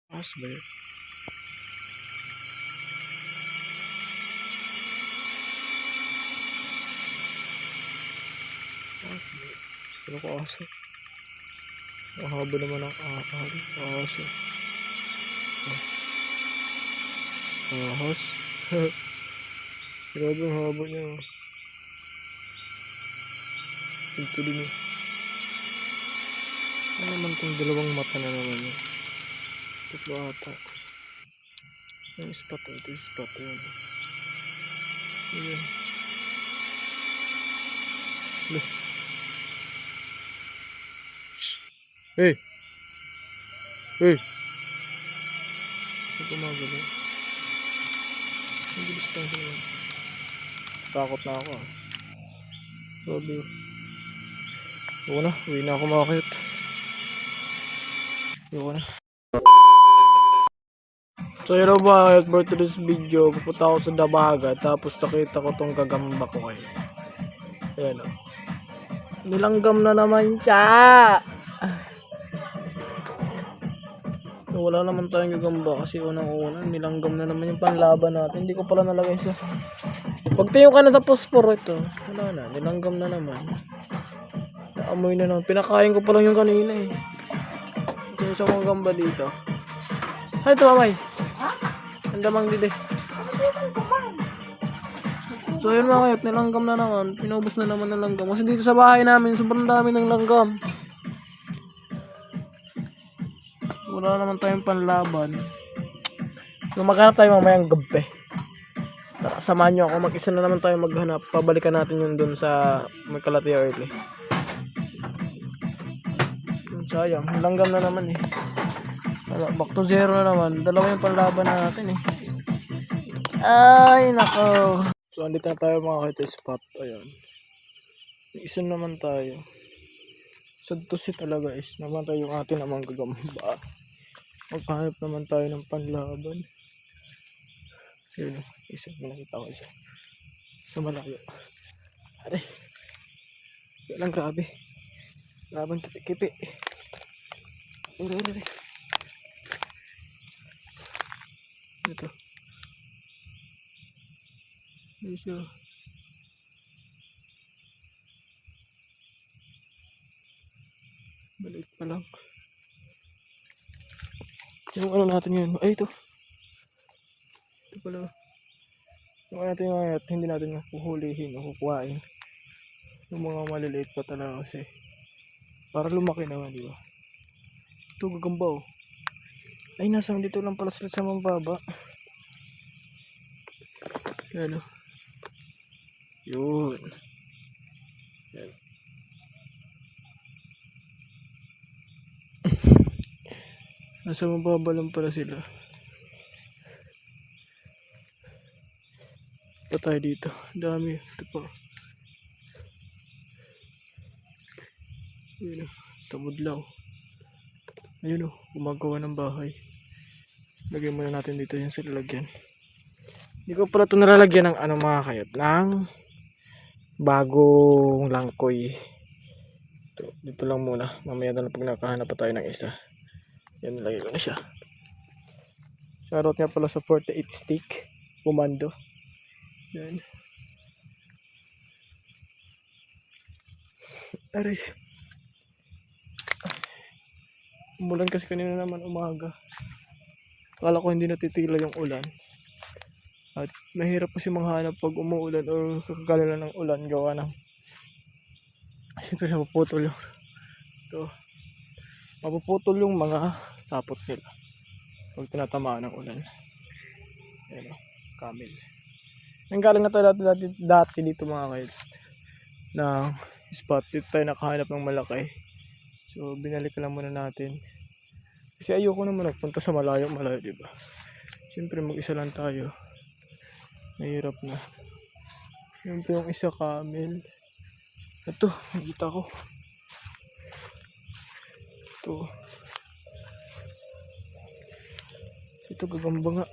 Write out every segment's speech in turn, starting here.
Taas ba yun? Taas ba yun? Pero ko aso. Ang haba naman ang aso. Ahas. Grabe ang haba niya. Ito din eh. Ano naman itong dalawang mata na naman yun? Tatlo ata. Yung spot. Ito yung spot. Ayan. Ayan. Hey! Hey! Ito gumagalaw. Ang bilis lang siya naman. Takot na ako ah. Grabe. Ayoko na. Uwi na ako makakit. Ayoko na. So hello mga for today's video, pupunta ako sa Dabaga tapos nakita ko tong gagamba ko kayo. Ayan o. Nilanggam na naman siya. So, wala naman tayong gagamba kasi unang-una nilanggam na naman yung panlaban natin. Hindi ko pala nalagay siya. Pag tayo ka na sa posporo ito, wala na, nilanggam na naman. Naamoy na naman. Pinakain ko pa lang yung kanina eh. Kasi isa kong gamba dito. Ano ito mamay? Ang damang dide. So yun mga kayot, nilanggam na naman. Pinubos na naman ng langgam. Kasi dito sa bahay namin, sobrang dami ng langgam. Wala naman tayong panlaban. So maghanap tayo mamayang gabi. Tara, samahan nyo ako. Mag-isa na naman tayo maghanap. Pabalikan natin yun dun sa Magkalati early. Sayang, langgam na naman eh. Back to zero na naman. Dalawa yung panlaban natin eh. Ay, nako. So, andito na tayo mga kayot spot. Ayan. Isa naman tayo. Sadtusi talaga is. Naman tayo yung atin namang gagamba. Maghanap naman tayo ng panlaban. Yun. Isa. Nakita ko isa. Sa malayo. Aray. Yan lang grabe. Laban kipi-kipi. Aray. Ito. Ito. Balik pa lang. Yung ano natin yun. Ay ito. Ito pala. Yung natin ngayon, hindi natin puhulihin o kukuhain. Yung mga maliliit pa talaga kasi. Para lumaki naman, di ba? Ito gagamba oh. Ay nasa dito lang pala sila sa mambaba. Yan oh. Yun. Yan. Nasa mababa lang pala sila. Pa tayo dito. Dami. Ito pa. Ayun o. Tabudlaw. Ayun o. Gumagawa ng bahay. Lagyan muna natin dito yung silalagyan. Hindi ko pala ito nalalagyan ng ano mga kayat. Ng bagong langkoy. Dito lang muna. Mamaya na lang pag nakahanap pa tayo ng isa. Yan, nilagay ko na siya. Shoutout nga pala sa 48 stick. Comando. Yan. Aray. Umulan kasi kanina naman umaga. Akala ko hindi natitila yung ulan. At mahirap kasi manghanap pag umuulan o sa kagala ng ulan gawa ng siyempre mapuputol yung ito. Mapuputol yung mga sapot nila pag tinatamaan ng ulan. Ayan o, camel. Nanggaling na tayo dati dito mga kayo ng spot. Dito tayo nakahanap ng malaki. So binalik lang muna natin. Kasi ayoko naman nagpunta sa malayo diba? Siyempre mag-isa lang tayo. Mahirap na. Yun po yung isa camel. Ito, nakita ko. Ito gagamba nga.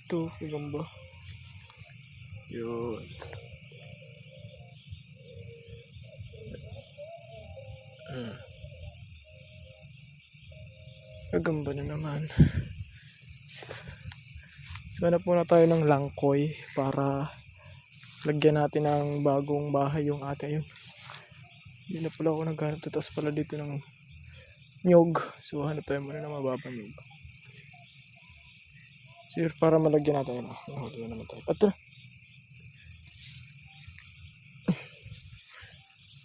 Ito gagamba. Yun. Gagamba na naman. So, hanap muna tayo ng langkoy para lagyan natin ng bagong bahay yung ate yun. Hindi na pala ako naghanap. Tapos pala dito ng nyog. So, hanap tayo muna ng mababang nyog. So, para malagyan natin yun. Nahuli na naman tayo. At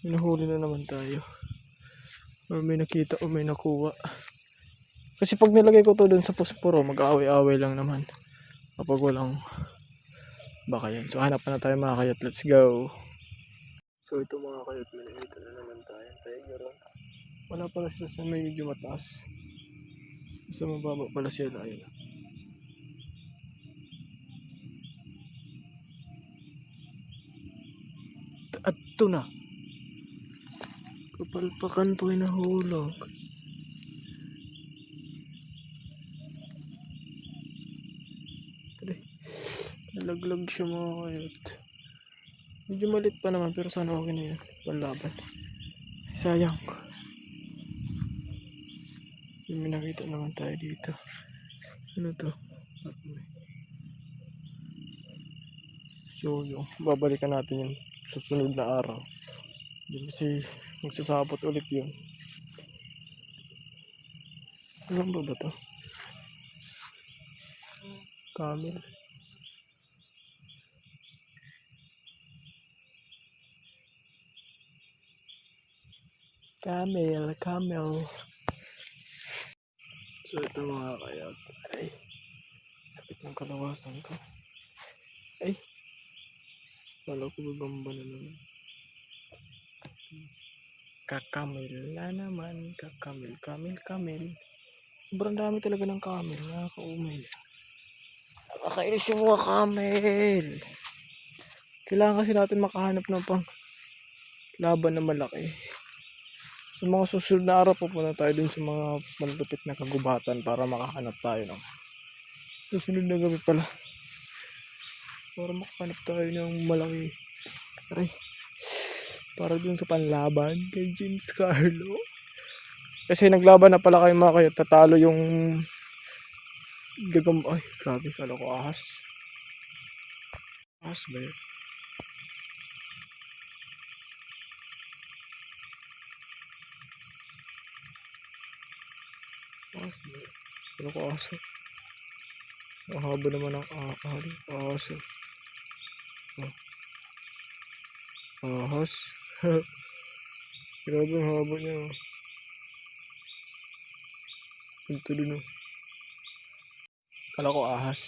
nahuli na naman tayo. Or may nakita o may nakuha. Kasi pag nilagay ko to dun sa posporo, mag-aaway-aaway lang naman. Kapag walang baka yan. So, hanap na tayo mga kayat. Let's go. So, ito mga kayat. Ito na naman tayo. Tiger. Wala pala sila sa may medyo mataas. Sa mababa pala sila. Ayun. At ito na. Kapalpakan po ay nahulog. Nalaglag siya mga kayat. Medyo malit pa naman pero sana okay na yun. Panlaban. Sayang. May nakita naman tayo dito. Ano to? So yung babalikan natin yung susunod na araw. Kasi magsasabot ulit yun. Alam ba to? Camel. Camel. So ito mga kayat. Ay, sakit ng kalawasan ko. Ay, kala ko gagamba na naman. Kakamil na naman. Kamil. Sobrang dami talaga ng camel. Nakakaumay. Nakakainis yung mga camel. Kailangan kasi natin makahanap ng pang laban na malaki. Sa mga susunod na araw pupunta tayo dun sa mga malupit na kagubatan para makahanap tayo ng susunod na gabi pala. Para makahanap tayo ng malaki. Aray. Para dun sa panlaban kay James Carlo. Kasi naglaban na pala kayo mga kaya tatalo yung gagamba. Ay, grabe. Kala ko ahas. Ahas ba yun? Ahas ba yun? Kala ko ahas. Ang haba naman ng ahas. Ahas. Grabe ang haba niya. Punto dun. Kala ko ahas.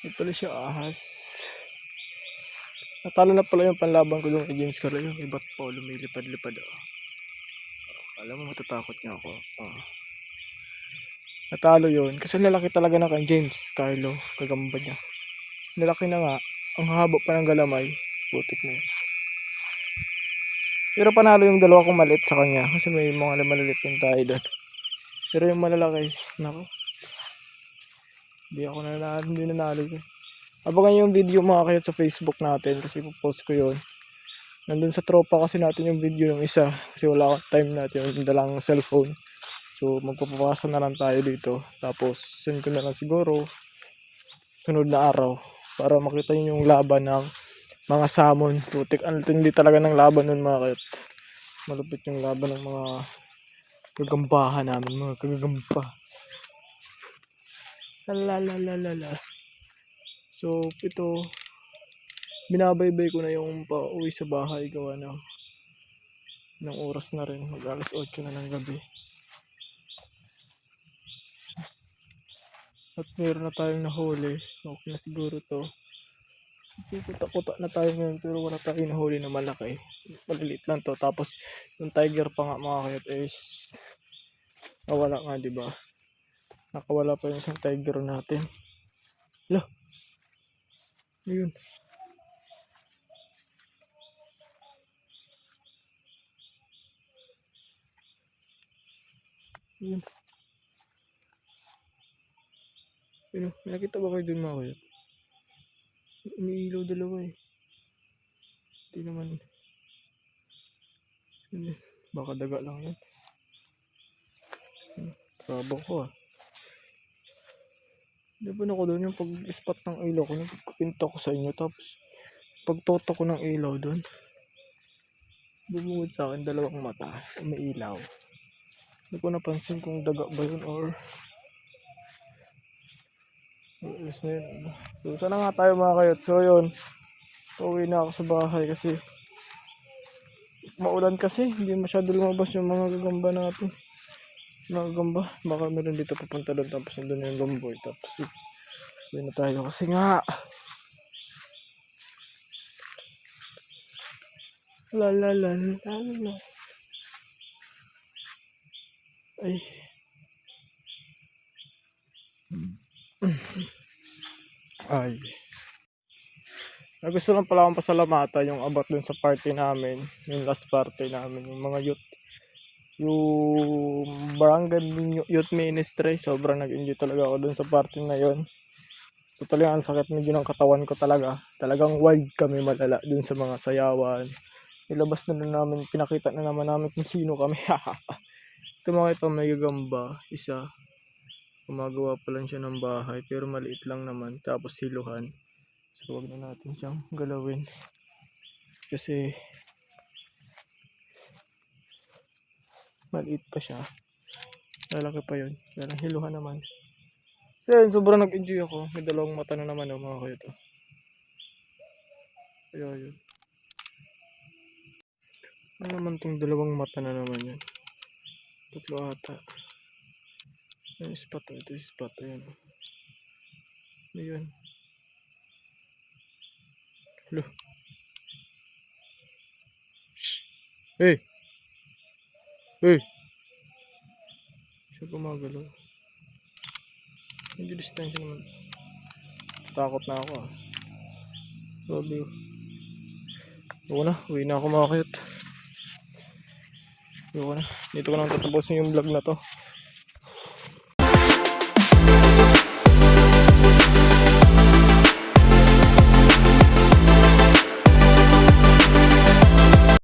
Ito pala siya ahas. Natalo na pala yung panlaban ko doon kay James Carlo. Yung iba't po lumilipad-lipad. Alam mo matatakot niya ako. Natalo yun. Kasi lalaki talaga na kay James Carlo. Kagamba niya. Nalaki na nga. Ang haba pa ng galamay. Putik na yun. Pero panalo yung dalawa kong maliit sa kanya. Kasi may mga maliliit yung tayo doon. Pero yung malalaki. Nako. Hindi nanalo ko. Abangan yung video mga kayat sa Facebook natin. Kasi ipopost ko yun. Nandun sa tropa kasi natin yung video ng isa. Kasi wala time natin yung dalang cellphone. So magpapapasa na lang tayo dito. Tapos send ko na lang siguro sunod na araw. Para makita nyo yung laban ng mga salmon. Putik. Ang tindi talaga ng laban nun mga kayat. Malupit yung laban ng mga kagambahan namin. Mga kagagamba. Lalalala. So ito. Binabaybay ko na yung pauwi sa bahay. Gawa ng oras na rin. Mag alas 8 na ng gabi. At meron na tayong nahuli. Okay na siguro to. Kuta-kuta na tayo ngayon pero wala tayong nahuli na malaki. Maliliit lang to. Tapos yung tiger pa nga mga kayat is nawala nga diba. Nakawala pa yung isang tiger natin. Lah. Ayun. Ayun. Ayun. Nakita ba kayo dun mga kayat? Umiilaw dalawa eh. Hindi naman. Baka daga lang yan. Trabaho ko ah. Di ba na ko doon yung pag-spot ng ilaw ko, nagpapinta ko sa inyo, tapos pagtoto ko ng ilaw doon, bumungod sa akin dalawang mata, umiilaw. Hindi ko napansin kung daga ba yun or alis na yun. So sana nga tayo mga kayot. So yun, pauwi na ako sa bahay kasi maulan kasi, hindi masyado lumabas yung mga gagamba natin. Mga gagamba, baka meron dito papunta doon, tapos nandun na yung gamboy, tapos uwi na tayo kasi nga la la la la la. Ay. Ay. Gusto lang pala akong pasalamatan yung about dun sa party namin, yung last party namin, yung mga youth, yung barangay youth ministry. Sobrang nag-enjoy talaga ako dun sa party na yon. Totally ang sakit medyo ng katawan ko talaga. Talagang wild kami malala dun sa mga sayawan. Nilabas na namin, pinakita na naman namin kung sino kami. Ito mga ito, may gagamba, isa. Gumagawa pa lang siya ng bahay, pero maliit lang naman, tapos siluhan. So wag na natin siyang galawin. Kasi maliit pa siya. Lalaki pa yun. Pero hiluhan naman. So yun, sobrang nag-enjoy ako. May dalawang mata na naman mga kayo to. Kaya yun. Ano naman tong dalawang mata na naman yun? Tatlo ata. Yung spot, ito yung spot. Ayan. Ayan. Hello. Hey! Hey! Siya gumagalaw. Medyo distansya naman. Takot na ako ah. Sabi ko. Ako na, uwi na ako mga kayot. Ayoko na. Dito ko nang tatapusin yung vlog na to.